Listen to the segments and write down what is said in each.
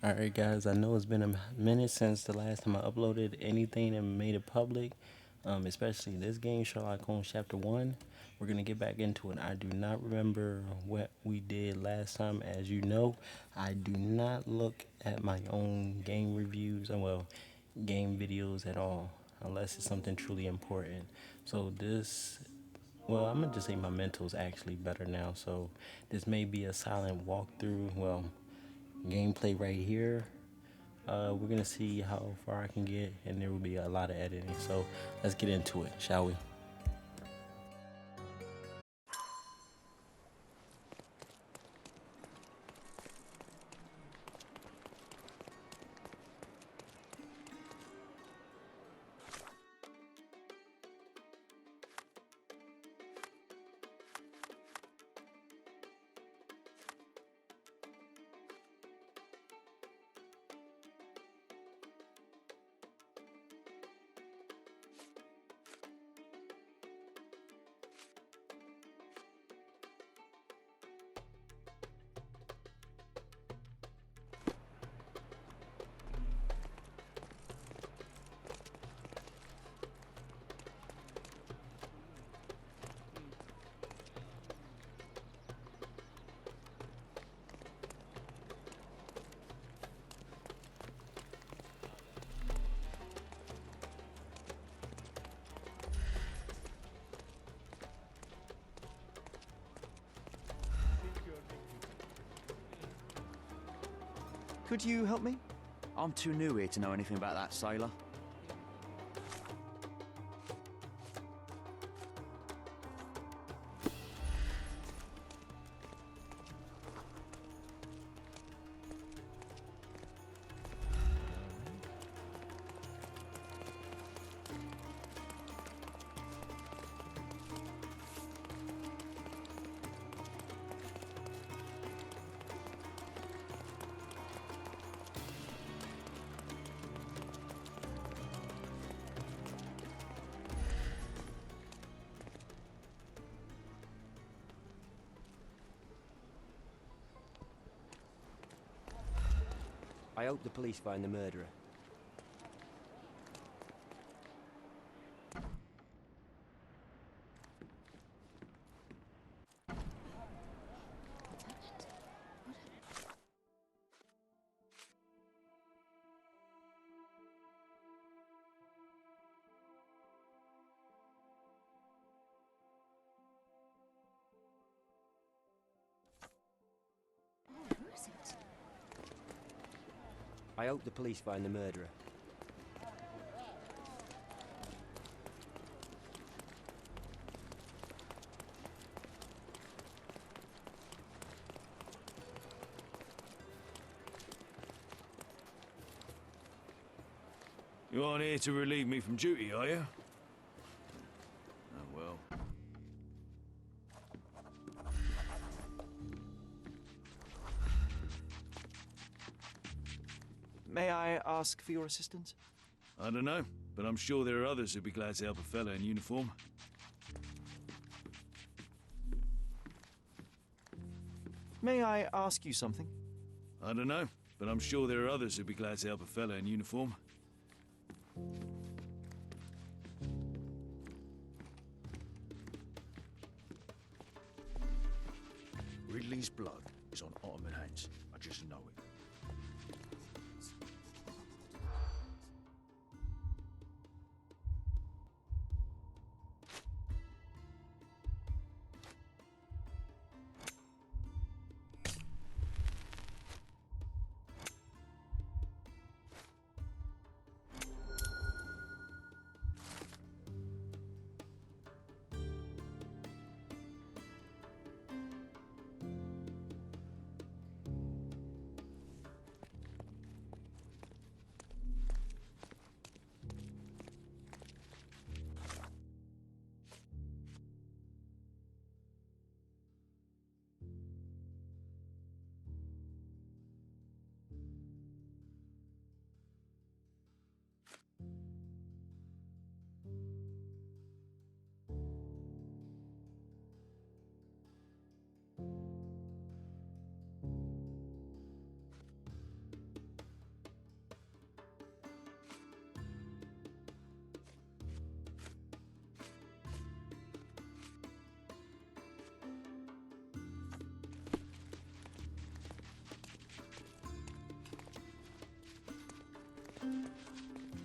Alright, guys, I know it's been a minute since the last time I uploaded anything and made it public, especially this game, Sherlock Holmes Chapter 1. We're going to get back into it. I do not remember what we did last time. As you know, I do not look at my own game reviews, well, game videos at all, unless it's something truly important. So, well, I'm going to just say my mental's actually better now. So, this may be a silent walkthrough. Well, gameplay right here. We're gonna see how far I can get, and there will be a lot of editing. So let's get into it, shall we? Could you help me? I'm too new here to know anything about that sailor. I hope the police find the murderer. Who is it? I hope the police find the murderer. You aren't here to relieve me from duty, are you? Oh, well. May I ask for your assistance? I don't know, but I'm sure there are others who'd be glad to help a fella in uniform. May I ask you something? I don't know, but I'm sure there are others who'd be glad to help a fella in uniform. Ridley's blood is on Ottoman hands. I just know it.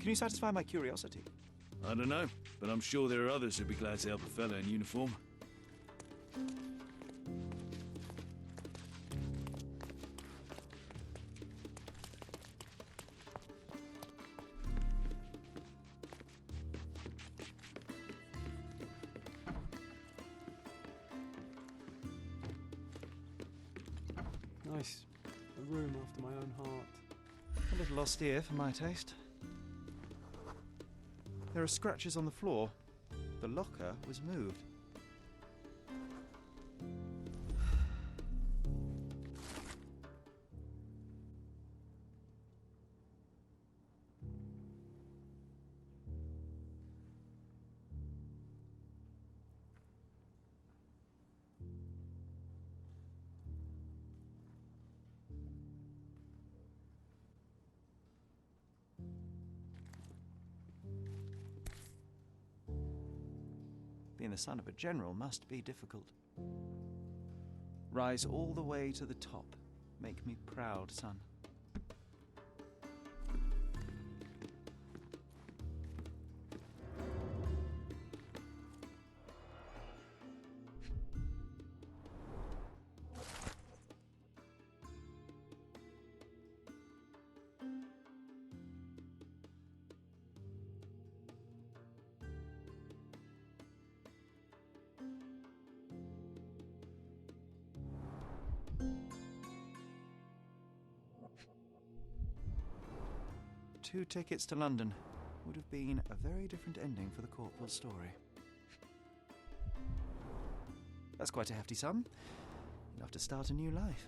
Can you satisfy my curiosity? I don't know, but I'm sure there are others who'd be glad to help a fella in uniform. Nice. A room after my own heart. A little austere for my taste. There are scratches on the floor. The locker was moved. Being the son of a general must be difficult. Rise all the way to the top. Make me proud, son. Two tickets to London would have been a very different ending for the Corporal story. That's quite a hefty sum. Enough to start a new life.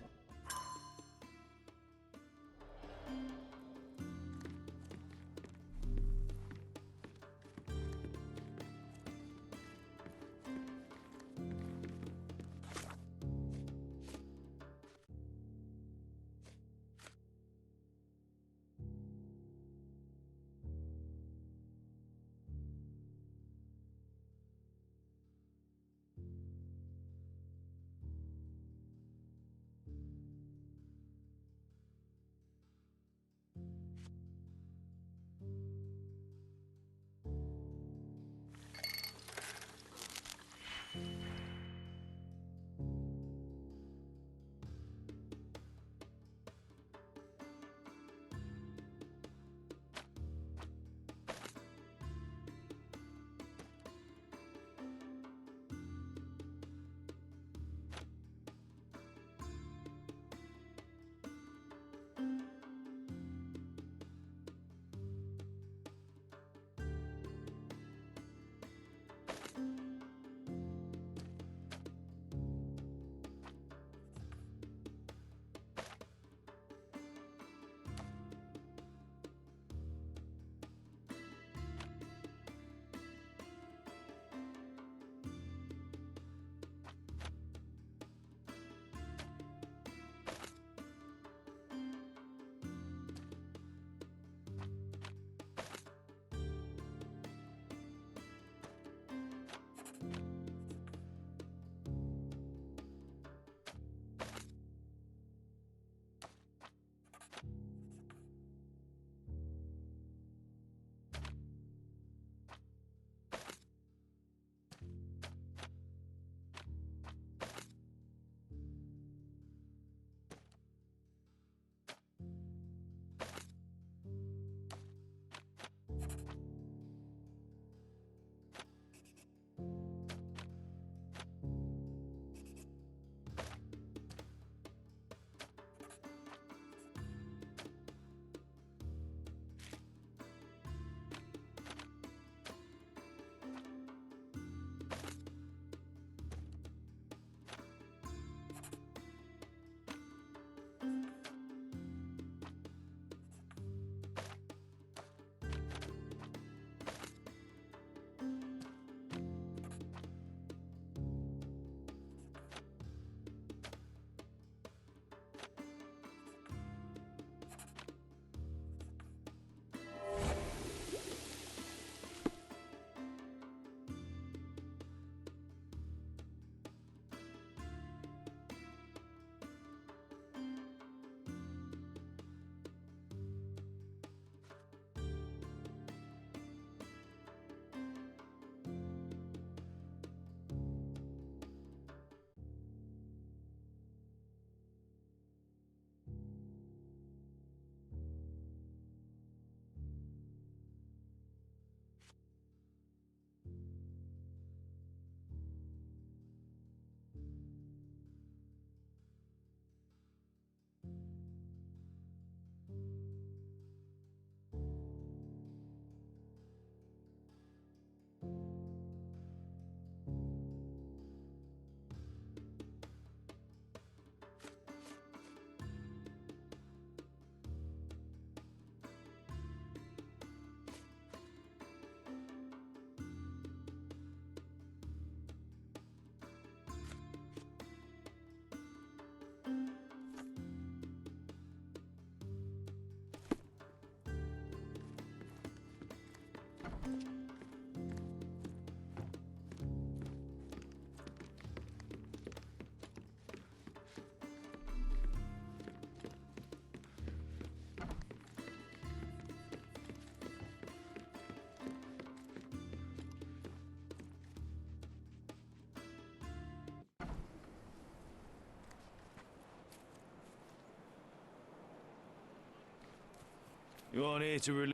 You aren't here to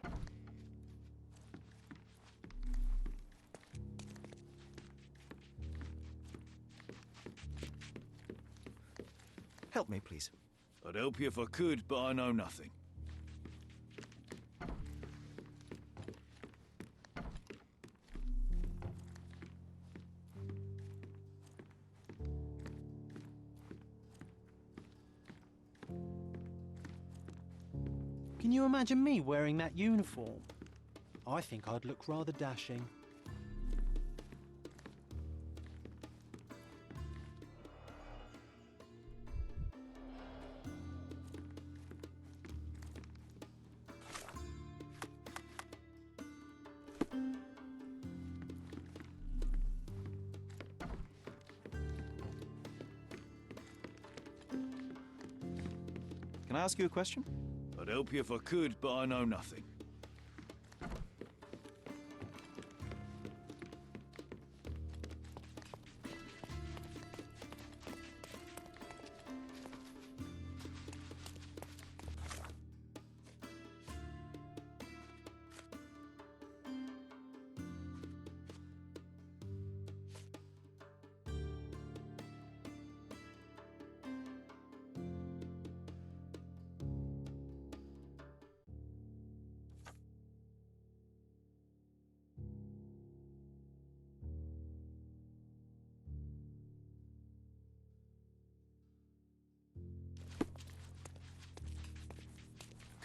Help me, please. I'd help you if I could, but I know nothing. Can you imagine me wearing that uniform? I think I'd look rather dashing. Can I ask you a question? I'd help you if I could, but I know nothing.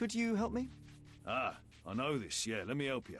Could you help me? Ah, I know this, yeah, let me help you.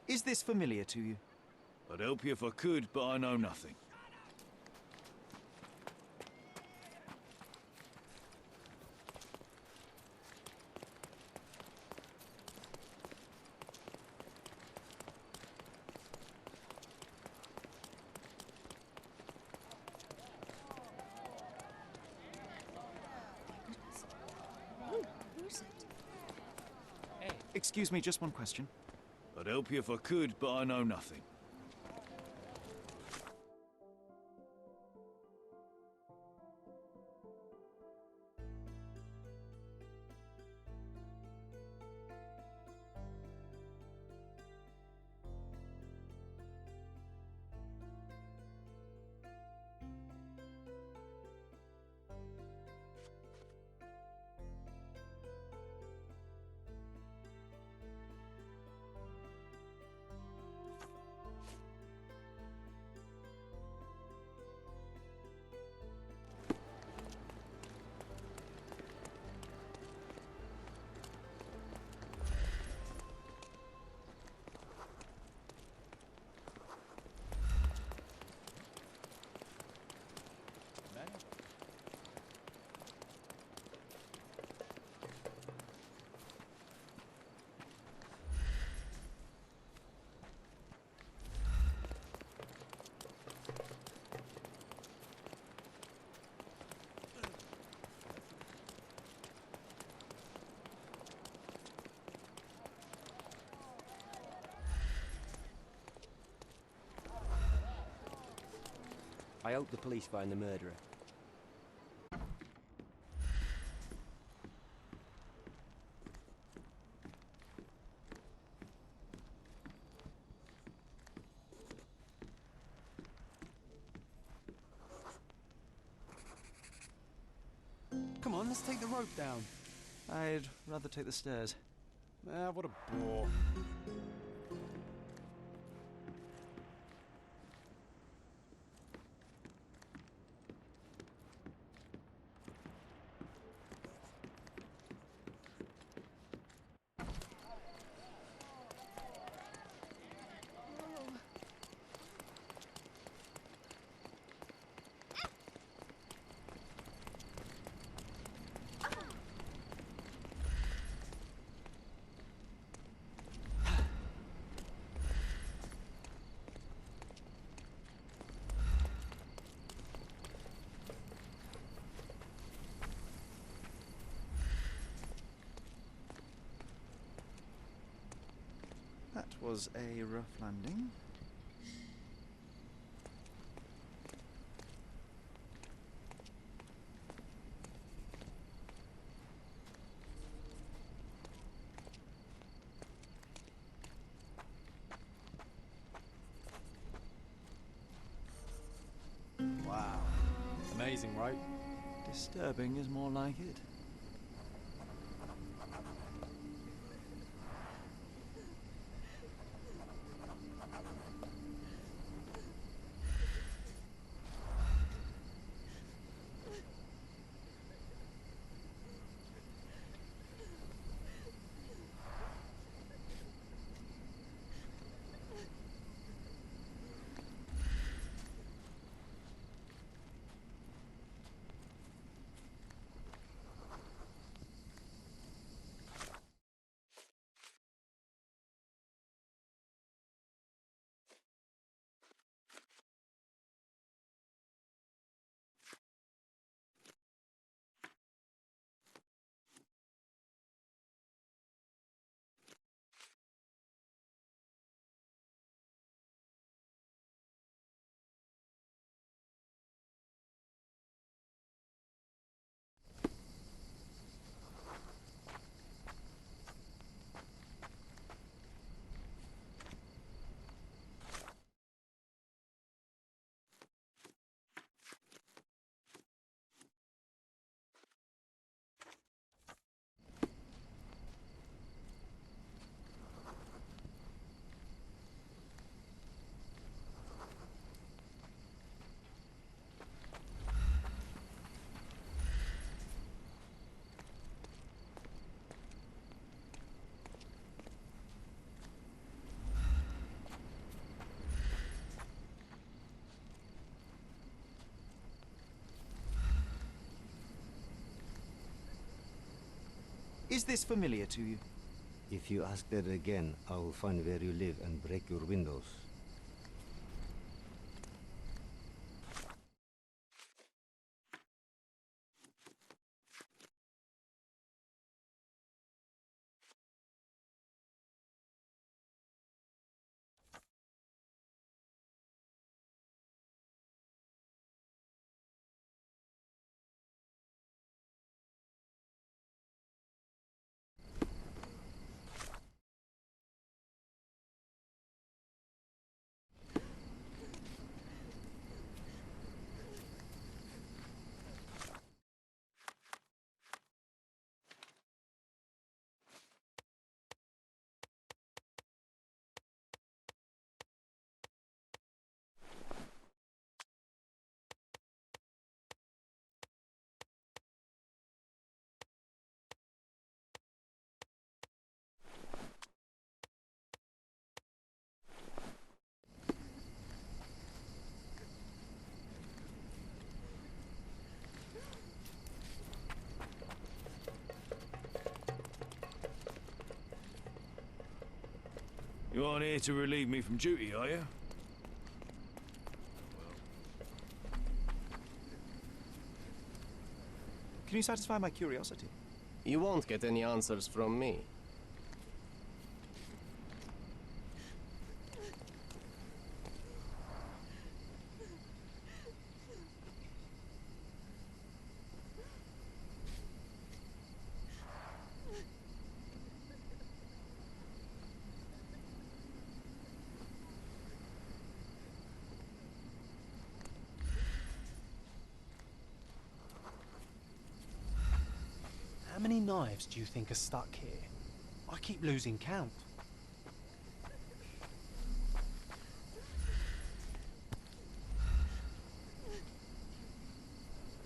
Is this familiar to you? I'd help you if I could, but I know nothing. Excuse me, just one question. I'd help you if I could, but I know nothing. I hope the police find the murderer. Come on, let's take the rope down. I'd rather take the stairs. Ah, what a bore. That was a rough landing. Wow. Amazing, right? Disturbing is more like it. Is this familiar to you? If you ask that again, I will find where you live and break your windows. You aren't here to relieve me from duty, are you? Can you satisfy my curiosity? You won't get any answers from me. How many knives do you think are stuck here? I keep losing count.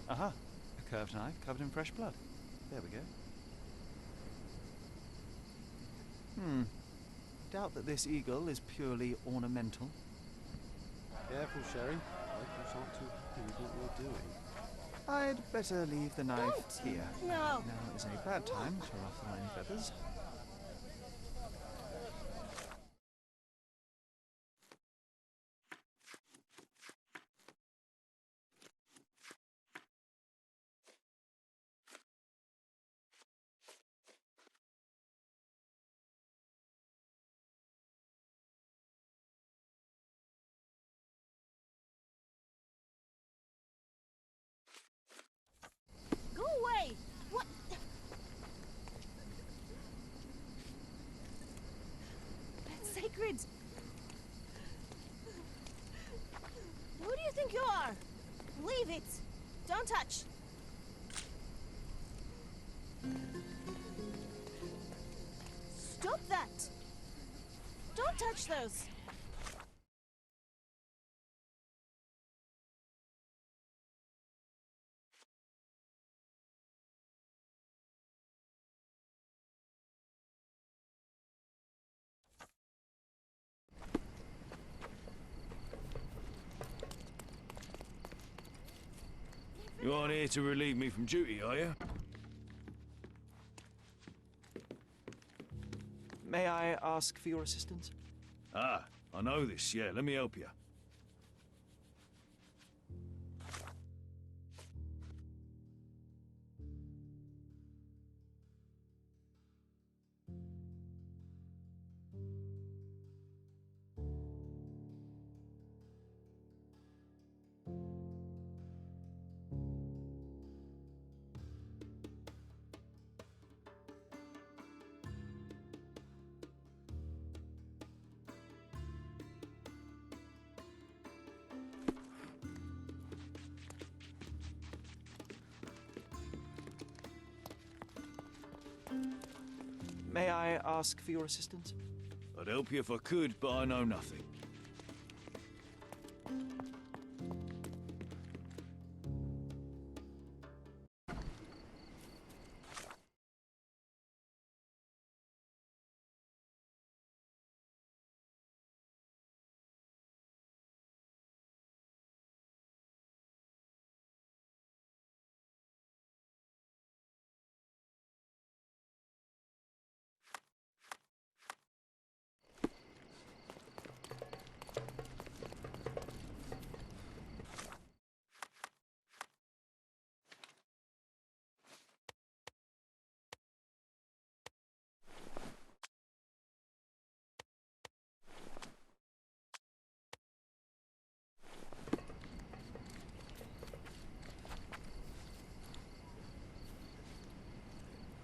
Aha, a curved knife covered in fresh blood. There we go. Doubt that this eagle is purely ornamental. Careful, Sherry. Locals aren't too happy with what you're doing. I'd better leave the knife here. No. Now is a bad time to ruffle any feathers. Go away! What? That's sacred! Who do you think you are? Leave it! Don't touch! Stop that! Don't touch those! You aren't here to relieve me from duty, are you? May I ask for your assistance? Ah, I know this, yeah. Let me help you. May I ask for your assistance? I'd help you if I could, but I know nothing.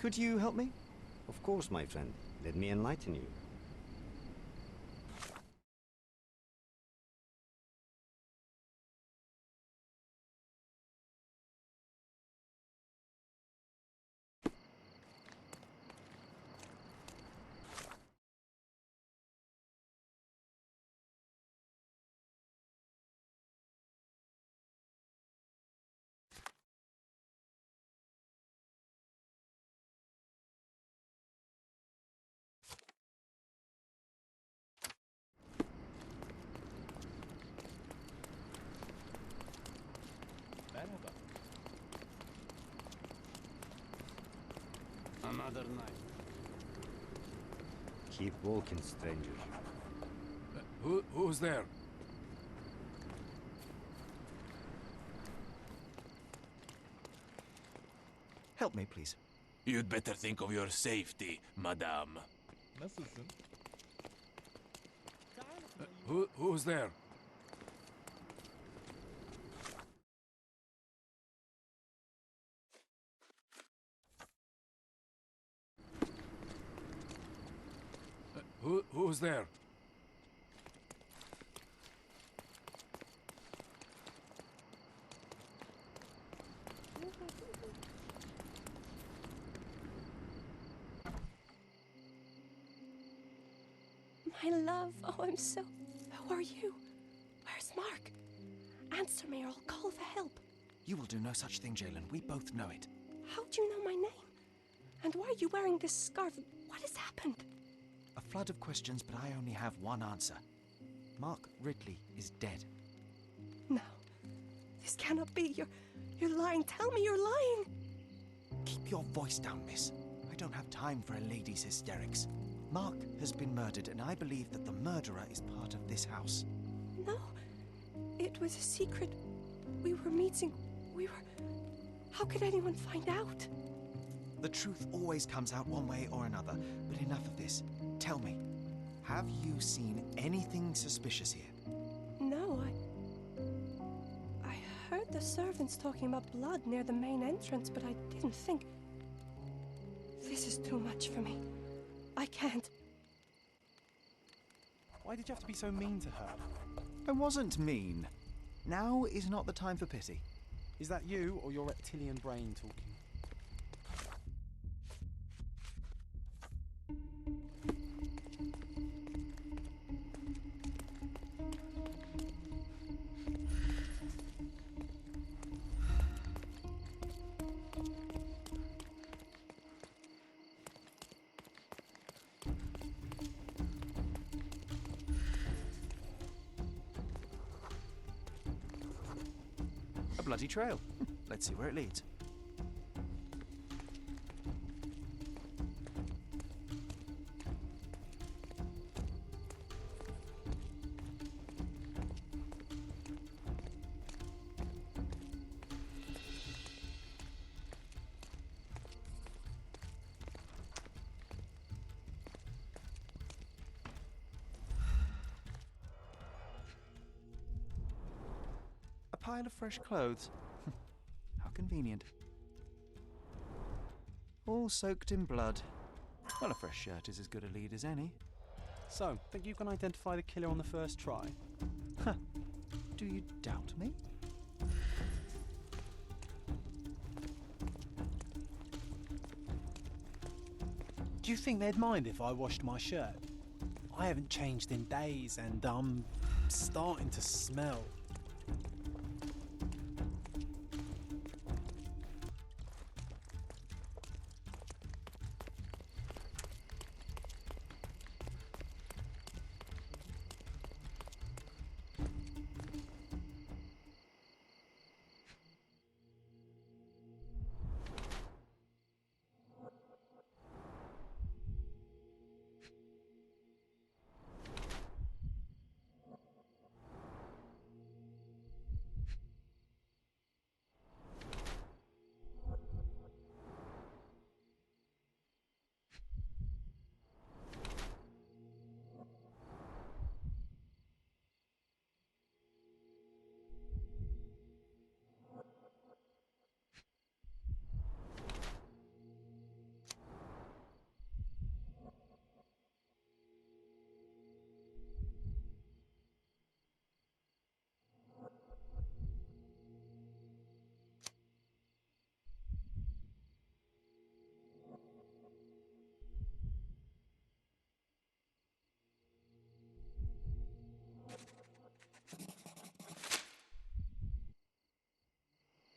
Could you help me? Of course, my friend. Let me enlighten you. Another knife. Keep walking, stranger. Who's there? Help me, please. You'd better think of your safety, madame. Nasılsın? Who's there? Who's there? My love, oh, I'm so... Who are you? Where's Mark? Answer me or I'll call for help. You will do no such thing, Jalen. We both know it. How do you know my name? And why are you wearing this scarf? What has happened? A flood of questions, but I only have one answer. Mark Ridley is dead. No. This cannot be. You're lying. Tell me you're lying. Keep your voice down, miss. I don't have time for a lady's hysterics. Mark has been murdered, and I believe that the murderer is part of this house. No. It was a secret. We were meeting. How could anyone find out? The truth always comes out one way or another, but enough of this. Tell me, have you seen anything suspicious here? No, I heard the servants talking about blood near the main entrance, but I didn't think... This is too much for me. I can't. Why did you have to be so mean to her? I wasn't mean. Now is not the time for pity. Is that you or your reptilian brain talking? A bloody trail. Let's see where it leads. A pile of fresh clothes. How convenient. All soaked in blood. Well, a fresh shirt is as good a lead as any. So, think you can identify the killer on the first try? Huh. Do you doubt me? Do you think they'd mind if I washed my shirt? I haven't changed in days and I'm starting to smell.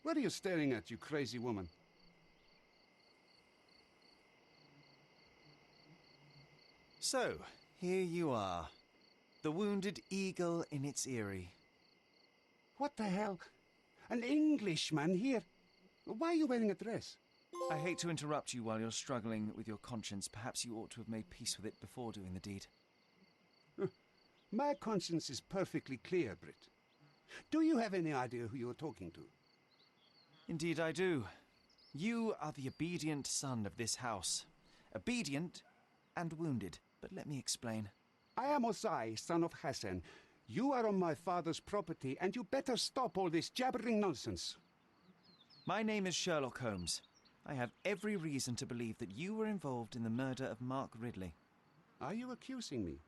What are you staring at, you crazy woman? So, here you are. The wounded eagle in its eyrie. What the hell? An Englishman here? Why are you wearing a dress? I hate to interrupt you while you're struggling with your conscience. Perhaps you ought to have made peace with it before doing the deed. My conscience is perfectly clear, Britt. Do you have any idea who you're talking to? Indeed I do. You are the obedient son of this house. Obedient and wounded. But let me explain. I am Osai, son of Hassan. You are on my father's property, and you better stop all this jabbering nonsense. My name is Sherlock Holmes. I have every reason to believe that you were involved in the murder of Mark Ridley. Are you accusing me?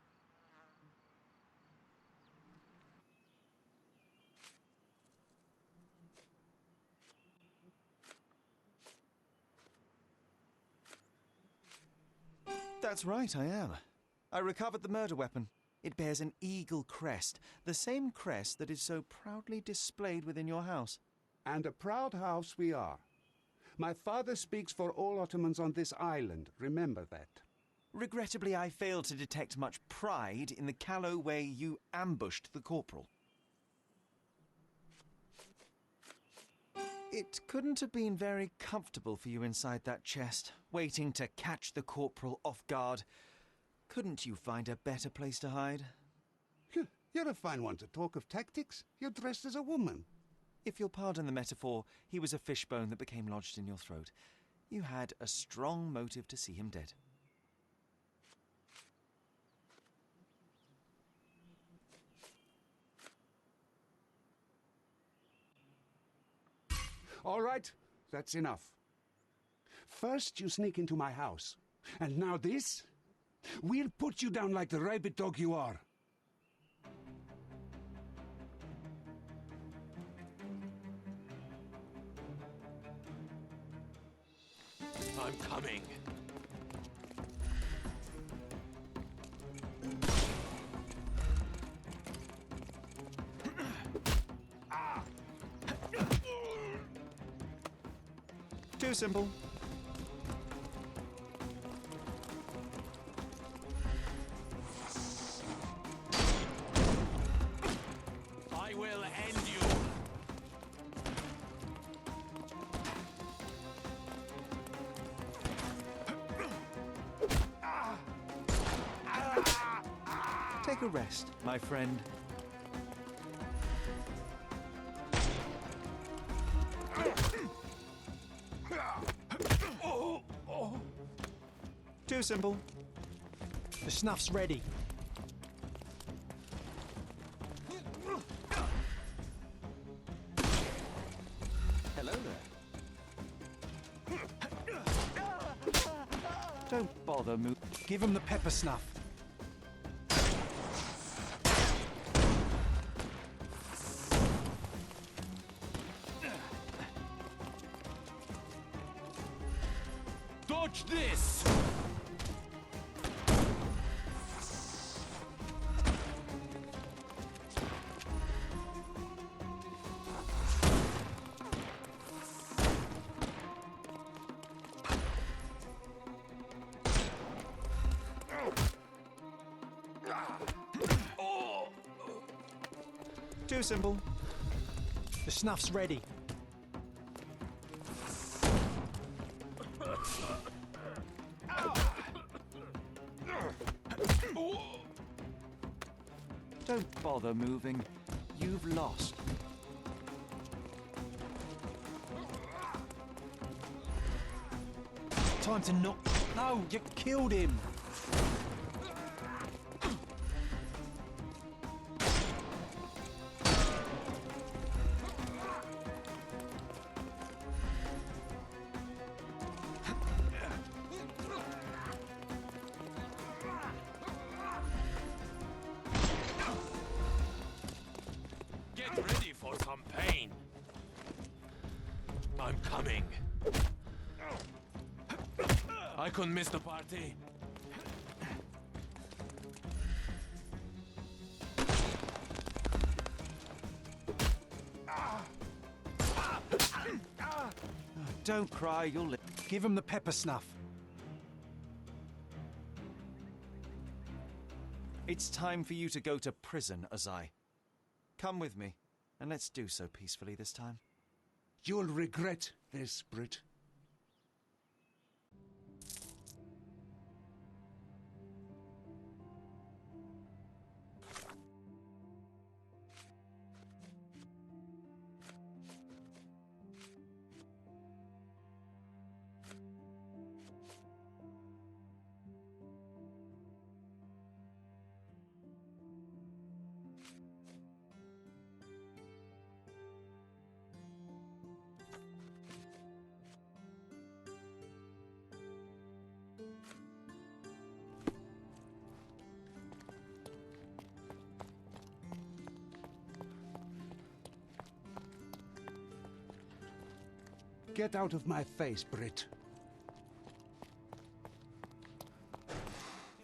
That's right, I am. I recovered the murder weapon. It bears an eagle crest, the same crest that is so proudly displayed within your house. And a proud house we are. My father speaks for all Ottomans on this island, remember that. Regrettably, I failed to detect much pride in the callow way you ambushed the corporal. It couldn't have been very comfortable for you inside that chest, waiting to catch the corporal off guard. Couldn't you find a better place to hide? You're a fine one to talk of tactics. You're dressed as a woman. If you'll pardon the metaphor, he was a fishbone that became lodged in your throat. You had a strong motive to see him dead. All right, that's enough. First you sneak into my house, and now this? We'll put you down like the rabid dog you are. I'm coming. Too simple. I will end you. Take a rest, my friend. Too simple. The snuff's ready. Hello there. Don't bother moving. Give him the pepper snuff. Dodge this! Too simple. The snuff's ready. Don't bother moving. You've lost. Time to knock. No, you killed him. Get ready for some pain. I'm coming. I couldn't miss the party. Don't cry, you'll live. Give him the pepper snuff. It's time for you to go to prison, Azai. Come with me, and let's do so peacefully this time. You'll regret this, Brit. Get out of my face, Brit.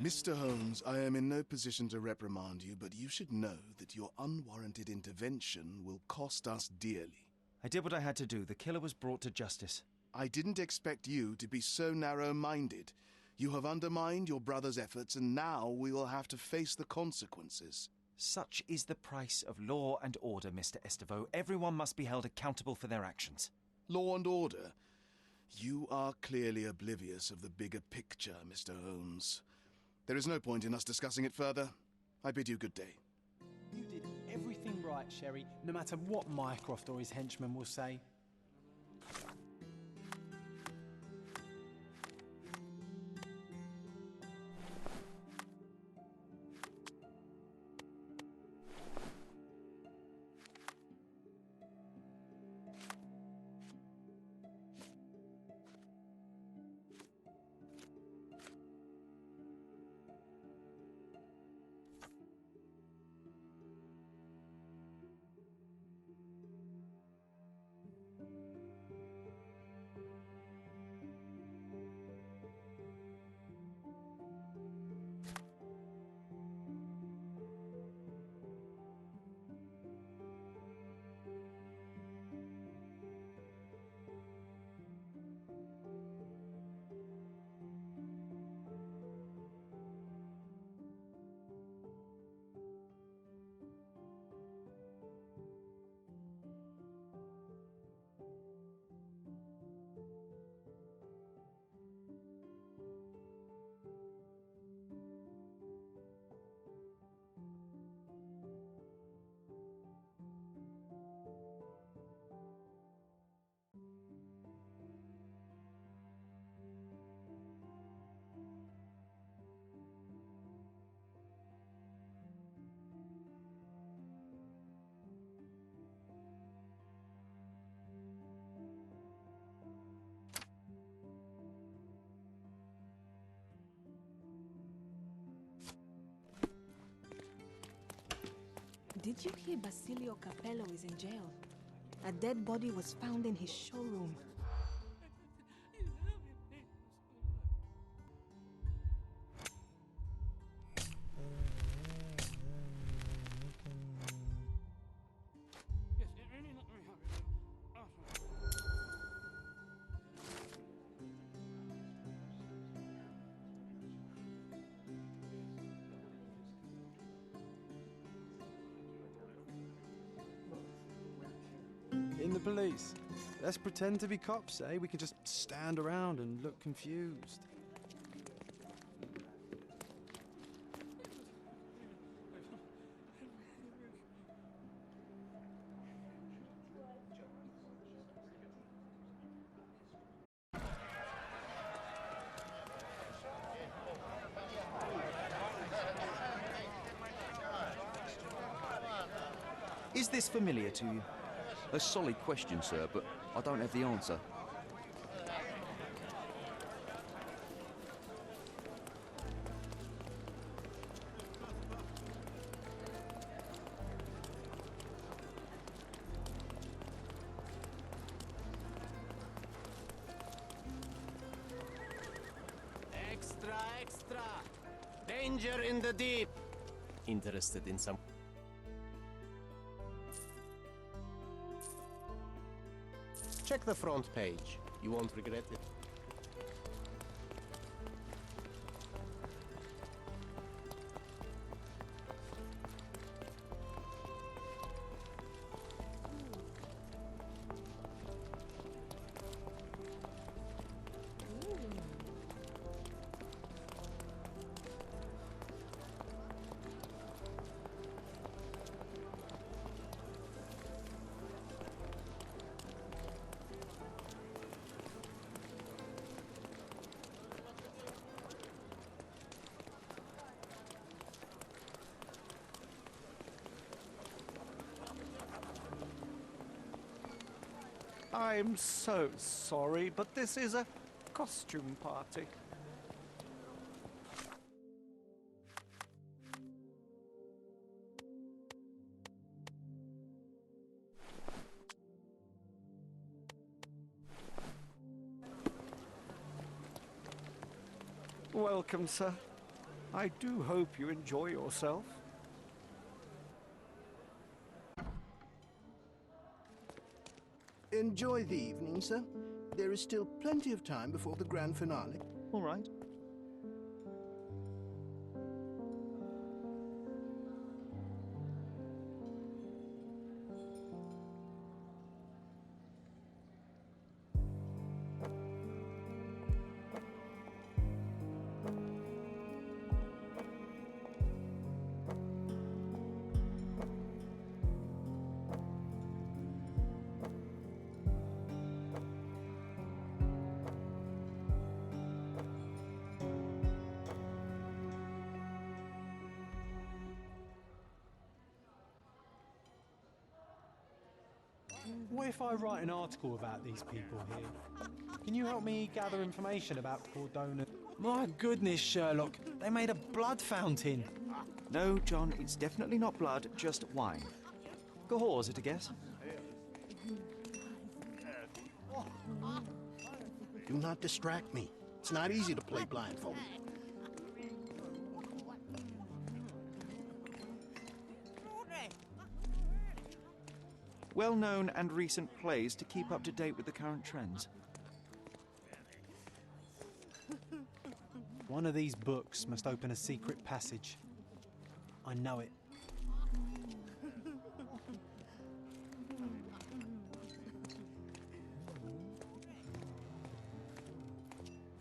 Mr. Holmes, I am in no position to reprimand you, but you should know that your unwarranted intervention will cost us dearly. I did what I had to do. The killer was brought to justice. I didn't expect you to be so narrow-minded. You have undermined your brother's efforts, and now we will have to face the consequences. Such is the price of law and order, Mr. Estevaux. Everyone must be held accountable for their actions. Law and order? You are clearly oblivious of the bigger picture, Mr. Holmes. There is no point in us discussing it further. I bid you good day. You did everything right, Sherry, no matter what Mycroft or his henchmen will say. Did you hear Basilio Capello is in jail? A dead body was found in his showroom. In the police. Let's pretend to be cops, eh? We can just stand around and look confused. Is this familiar to you? A solid question, sir, but I don't have the answer. Extra, extra! Danger in the deep! Interested in some... Check the front page. You won't regret it. I'm so sorry, but this is a costume party. Welcome, sir. I do hope you enjoy yourself. Enjoy the evening, sir. There is still plenty of time before the grand finale. All right. What if I write an article about these people here? Can you help me gather information about Cordona? My goodness, Sherlock, they made a blood fountain. No, John, it's definitely not blood, just wine. Cahors, at a guess? Do not distract me. It's not easy to play blindfolded. Well-known and recent plays to keep up to date with the current trends. One of these books must open a secret passage. I know it.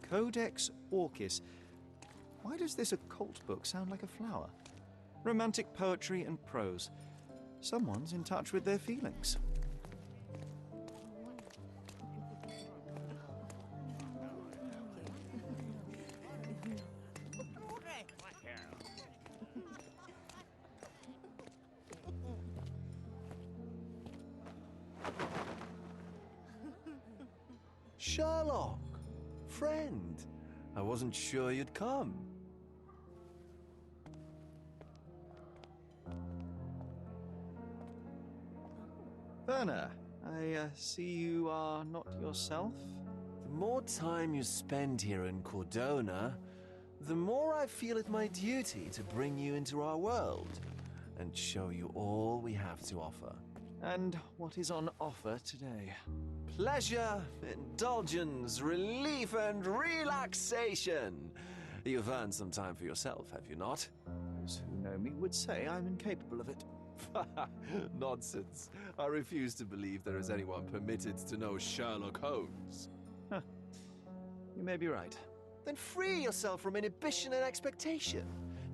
Codex Orchis. Why does this occult book sound like a flower? Romantic poetry and prose. Someone's in touch with their feelings. Sherlock! Friend! I wasn't sure you'd come. Werner, I see you are not yourself? The more time you spend here in Cordona, the more I feel it my duty to bring you into our world and show you all we have to offer. And what is on offer today? Pleasure, indulgence, relief, and relaxation. You've earned some time for yourself, have you not? Those who know me would say I'm incapable of it. Nonsense. I refuse to believe there is anyone permitted to know Sherlock Holmes. Huh. You may be right. Then free yourself from inhibition and expectation.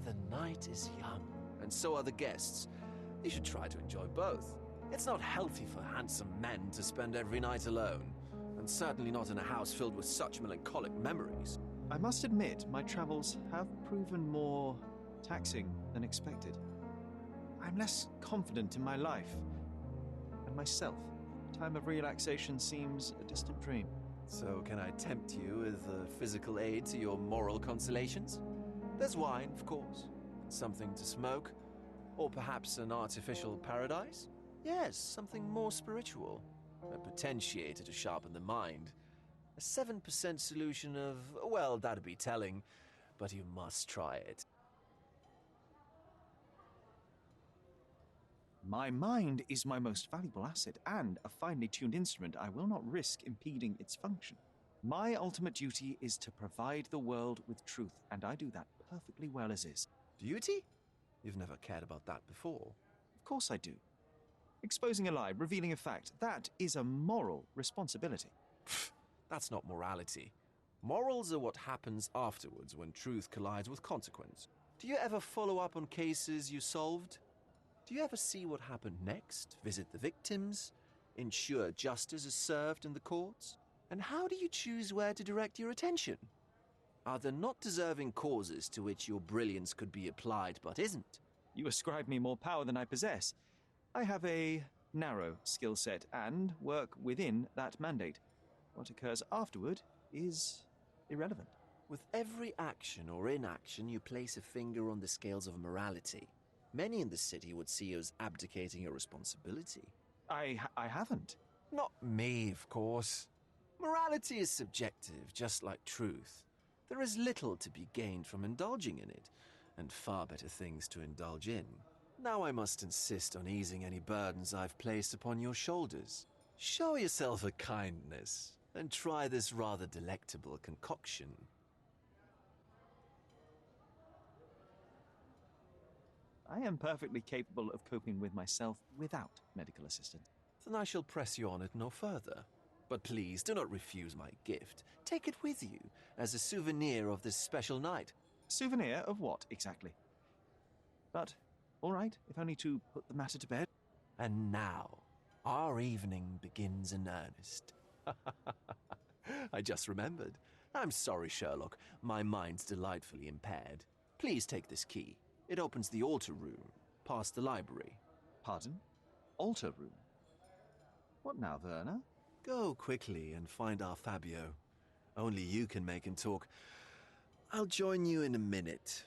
The night is young, and so are the guests. You should try to enjoy both. It's not healthy for handsome men to spend every night alone, and certainly not in a house filled with such melancholic memories. I must admit, my travels have proven more taxing than expected. I'm less confident in my life and myself. Time of relaxation seems a distant dream. So can I tempt you with a physical aid to your moral consolations? There's wine, of course, something to smoke, or perhaps an artificial paradise? Yes, something more spiritual, a potentiator to sharpen the mind. A 7% solution of, well, that'd be telling, but you must try it. My mind is my most valuable asset, and a finely tuned instrument I will not risk impeding its function. My ultimate duty is to provide the world with truth, and I do that perfectly well as is. Duty? You've never cared about that before. Of course I do. Exposing a lie, revealing a fact, that is a moral responsibility. That's not morality. Morals are what happens afterwards when truth collides with consequence. Do you ever follow up on cases you solved? Do you ever see what happened next, visit the victims, ensure justice is served in the courts? And how do you choose where to direct your attention? Are there not deserving causes to which your brilliance could be applied but isn't? You ascribe me more power than I possess. I have a narrow skill set and work within that mandate. What occurs afterward is irrelevant. With every action or inaction, you place a finger on the scales of morality. Many in the city would see you as abdicating your responsibility. I haven't. Not me, of course. Morality is subjective, just like truth. There is little to be gained from indulging in it, and far better things to indulge in. Now I must insist on easing any burdens I've placed upon your shoulders. Show yourself a kindness, and try this rather delectable concoction. I am perfectly capable of coping with myself without medical assistance. Then I shall press you on it no further. But please do not refuse my gift. Take it with you as a souvenir of this special night. Souvenir of what, exactly? But, all right, if only to put the matter to bed. And now, our evening begins in earnest. I just remembered. I'm sorry, Sherlock. My mind's delightfully impaired. Please take this key. It opens the altar room, past the library. Pardon? Altar room? What now, Werner? Go quickly and find our Fabio. Only you can make him talk. I'll join you in a minute.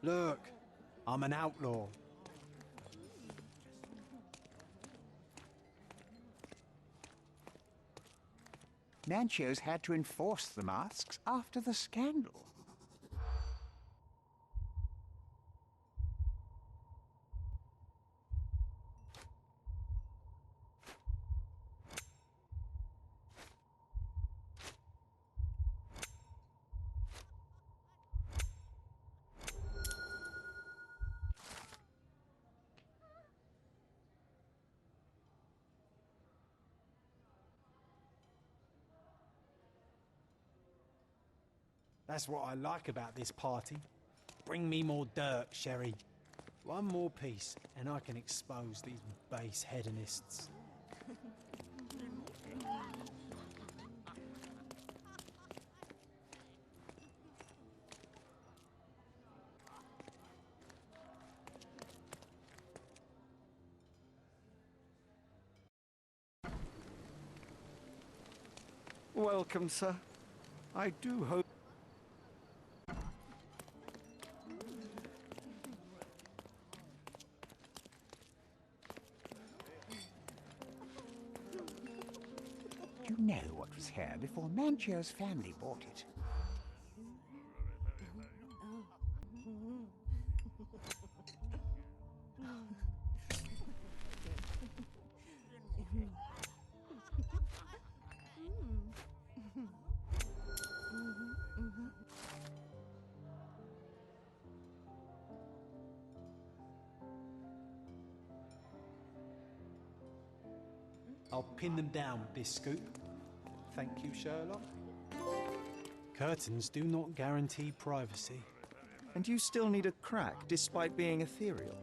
Look, I'm an outlaw. Manchio's had to enforce the masks after the scandal. That's what I like about this party. Bring me more dirt, Sherry. One more piece, and I can expose these base hedonists. Welcome, sir. I do hope... Do you know what was here before Manchio's family bought it? I'll pin them down with this scoop. Thank you, Sherlock. Curtains do not guarantee privacy. And you still need a crack, despite being ethereal.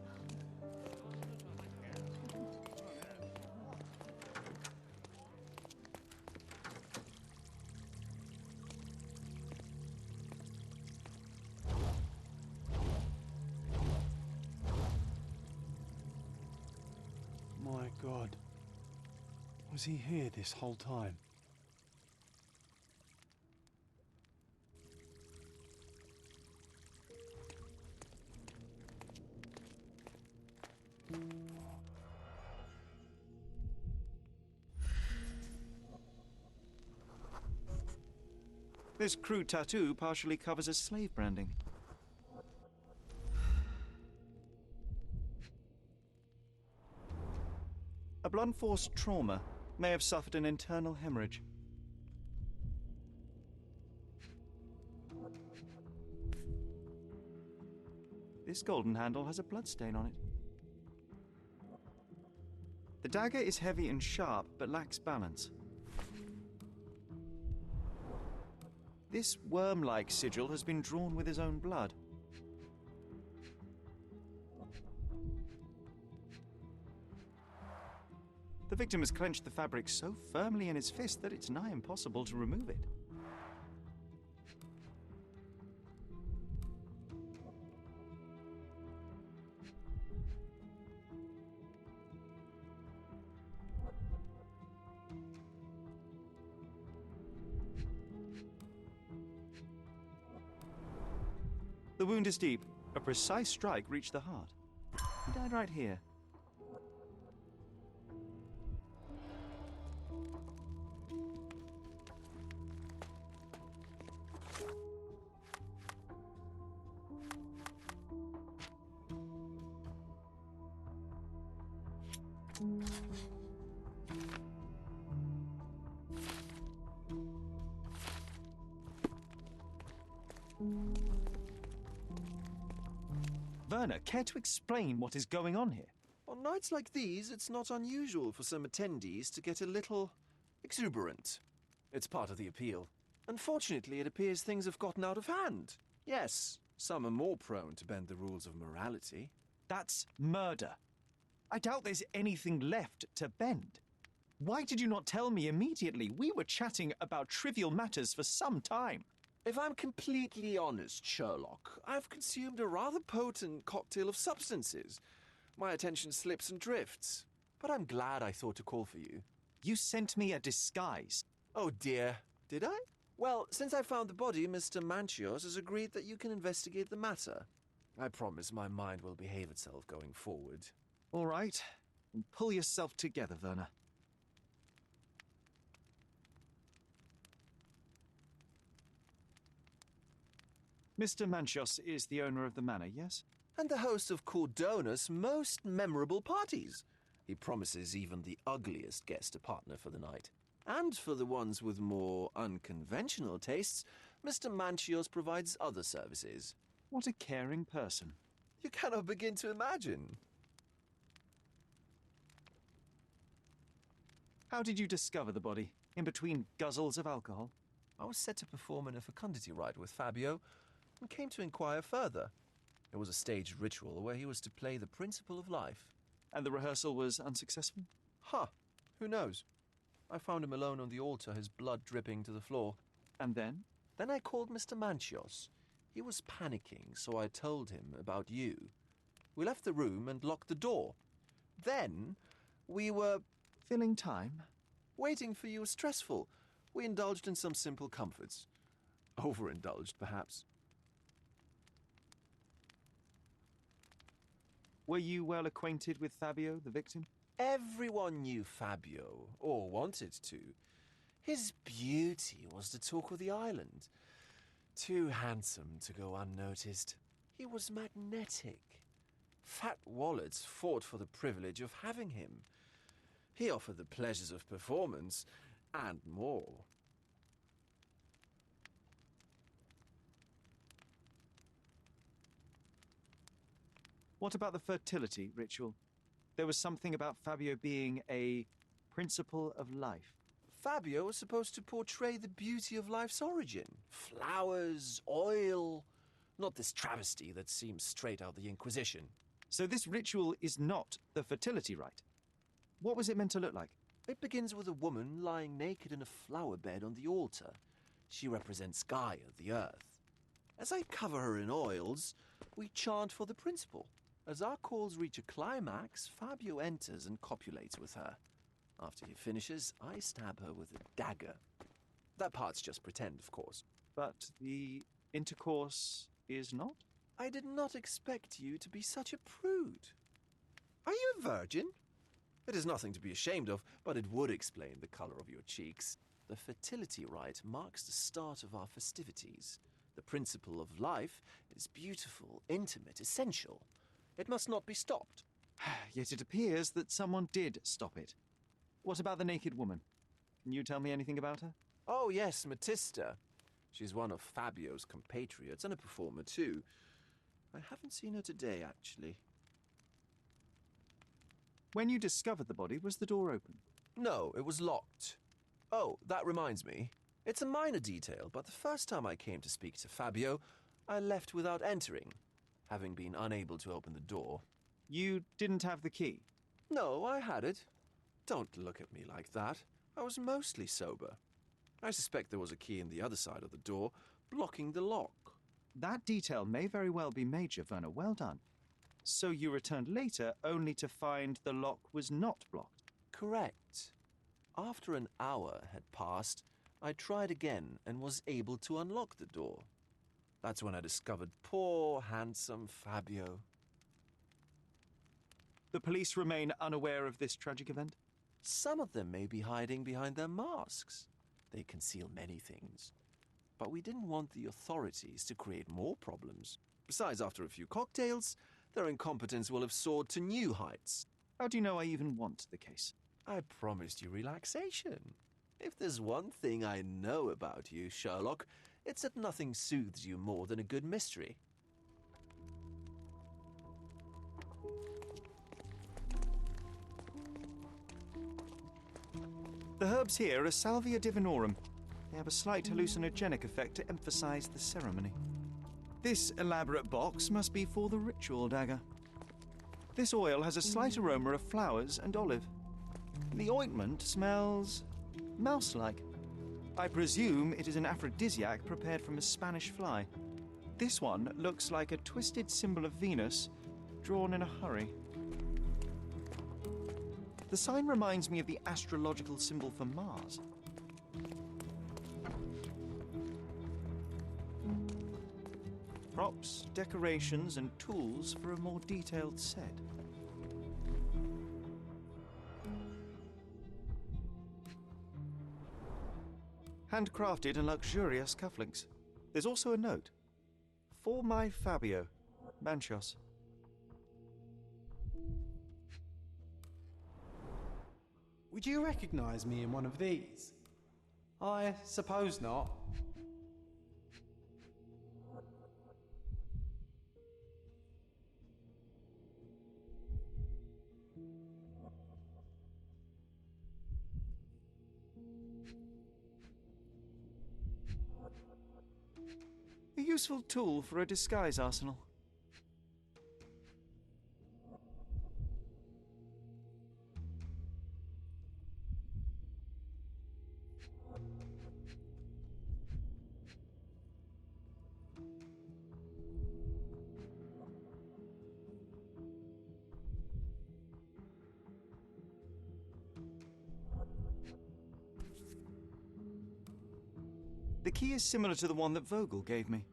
My God. Was he here this whole time? This crude tattoo partially covers as slave branding. A blunt force trauma may have suffered an internal hemorrhage. This golden handle has a bloodstain on it. The dagger is heavy and sharp, but lacks balance. This worm-like sigil has been drawn with his own blood. The victim has clenched the fabric so firmly in his fist that it's nigh impossible to remove it. The wound is deep. A precise strike reached the heart. He died right here. Werner, care to explain what is going on here? On nights like these, it's not unusual for some attendees to get a little exuberant. It's part of the appeal. Unfortunately, it appears things have gotten out of hand. Yes, some are more prone to bend the rules of morality. That's murder. I doubt there's anything left to bend. Why did you not tell me immediately? We were chatting about trivial matters for some time. If I'm completely honest, Sherlock, I've consumed a rather potent cocktail of substances. My attention slips and drifts. But I'm glad I thought to call for you. You sent me a disguise. Oh dear, did I? Well, since I found the body, Mr. Manchios has agreed that you can investigate the matter. I promise my mind will behave itself going forward. All right. Then pull yourself together, Werner. Mr. Manchios is the owner of the manor, yes? And the host of Cordona's most memorable parties. He promises even the ugliest guest a partner for the night. And for the ones with more unconventional tastes, Mr. Manchios provides other services. What a caring person. You cannot begin to imagine. How did you discover the body? In between guzzles of alcohol? I was set to perform in a fecundity rite with Fabio and came to inquire further. It was a staged ritual where he was to play the principle of life. And the rehearsal was unsuccessful? Who knows? I found him alone on the altar, his blood dripping to the floor. And then? Then I called Mr. Manchios. He was panicking, so I told him about you. We left the room and locked the door. Then we were... filling time? Waiting for you was stressful. We indulged in some simple comforts. Overindulged, perhaps. Were you well acquainted with Fabio, the victim? Everyone knew Fabio, or wanted to. His beauty was the talk of the island. Too handsome to go unnoticed. He was magnetic. Fat wallets fought for the privilege of having him. He offered the pleasures of performance, and more. What about the fertility ritual? There was something about Fabio being a principle of life. Fabio was supposed to portray the beauty of life's origin. Flowers, oil. Not this travesty that seems straight out the Inquisition. So this ritual is not the fertility rite. What was it meant to look like? It begins with a woman lying naked in a flower bed on the altar. She represents Gaia, the earth. As I cover her in oils, we chant for the principle. As our calls reach a climax, Fabio enters and copulates with her. After he finishes, I stab her with a dagger. That part's just pretend, of course. But the intercourse is not? I did not expect you to be such a prude. Are you a virgin? It is nothing to be ashamed of, but it would explain the color of your cheeks. The fertility rite marks the start of our festivities. The principle of life is beautiful, intimate, essential. It must not be stopped. Yet it appears that someone did stop it. What about the naked woman? Can you tell me anything about her? Oh yes, Matista. She's one of Fabio's compatriots and a performer too. I haven't seen her today, actually. When you discovered the body, was the door open? No, it was locked. Oh, that reminds me. It's a minor detail, but the first time I came to speak to Fabio, I left without entering, having been unable to open the door. You didn't have the key? No, I had it. Don't look at me like that. I was mostly sober. I suspect there was a key in the other side of the door, blocking the lock. That detail may very well be major, Werner. Well done. So you returned later only to find the lock was not blocked? Correct. After an hour had passed, I tried again and was able to unlock the door. That's when I discovered poor, handsome Fabio. The police remain unaware of this tragic event? Some of them may be hiding behind their masks. They conceal many things. But we didn't want the authorities to create more problems. Besides, after a few cocktails, their incompetence will have soared to new heights. How do you know I even want the case? I promised you relaxation. If there's one thing I know about you, Sherlock, it's that nothing soothes you more than a good mystery. The herbs here are Salvia divinorum. They have a slight hallucinogenic effect to emphasize the ceremony. This elaborate box must be for the ritual dagger. This oil has a slight aroma of flowers and olive. The ointment smells mouse-like. I presume it is an aphrodisiac prepared from a Spanish fly. This one looks like a twisted symbol of Venus, drawn in a hurry. The sign reminds me of the astrological symbol for Mars. Props, decorations, and tools for a more detailed set. Handcrafted and luxurious cufflinks. There's also a note. For my Fabio, Manchos. Would you recognize me in one of these? I suppose not. A useful tool for a disguise arsenal. The key is similar to the one that Vogel gave me.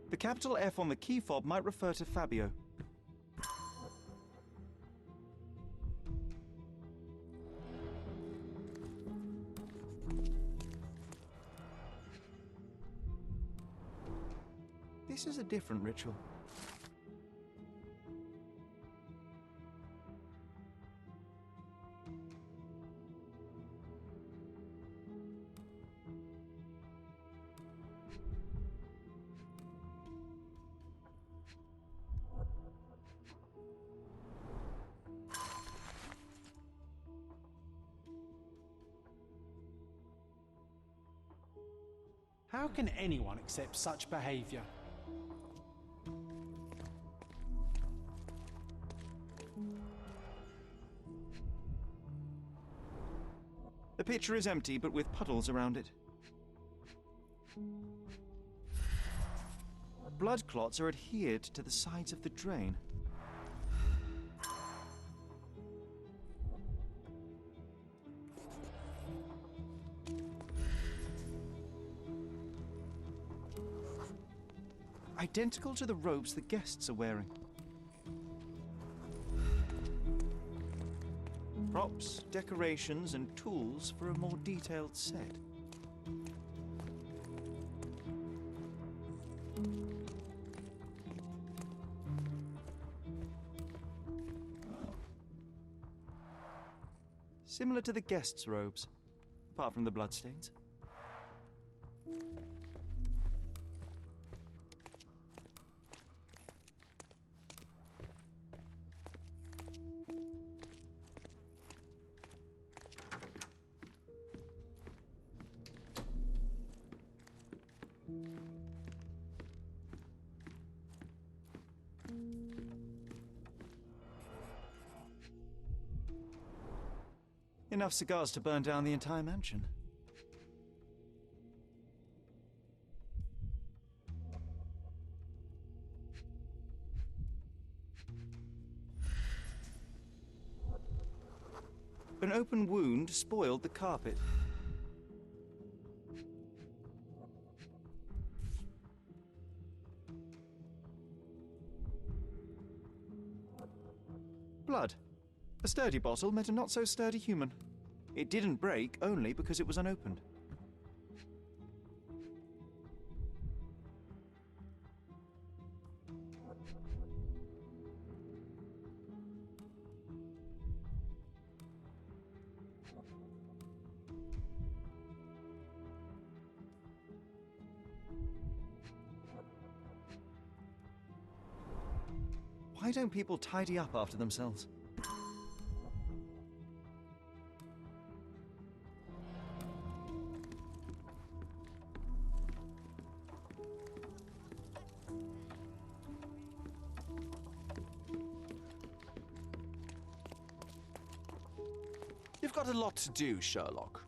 The capital F on the key fob might refer to Fabio. This is a different ritual. How can anyone accept such behavior? The pitcher is empty, but with puddles around it. Blood clots are adhered to the sides of the drain. Identical to the robes the guests are wearing. Props, decorations, and tools for a more detailed set. Similar to the guests' robes, apart from the bloodstains. Enough cigars to burn down the entire mansion. An open wound spoiled the carpet. Blood. A sturdy bottle met a not-so-sturdy human. It didn't break only because it was unopened. Why don't people tidy up after themselves? You've got a lot to do, Sherlock.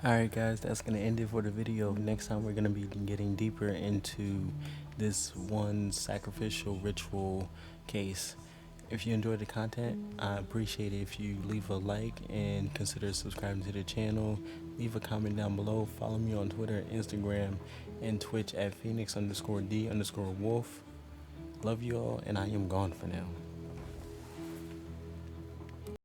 Alright guys, that's going to end it for the video. Next time we're going to be getting deeper into this one sacrificial ritual case. If you enjoyed the content, I appreciate it if you leave a like and consider subscribing to the channel. Leave a comment down below. Follow me on Twitter, Instagram, and Twitch at Phoenix_D_Wolf. Love you all, and I am gone for now.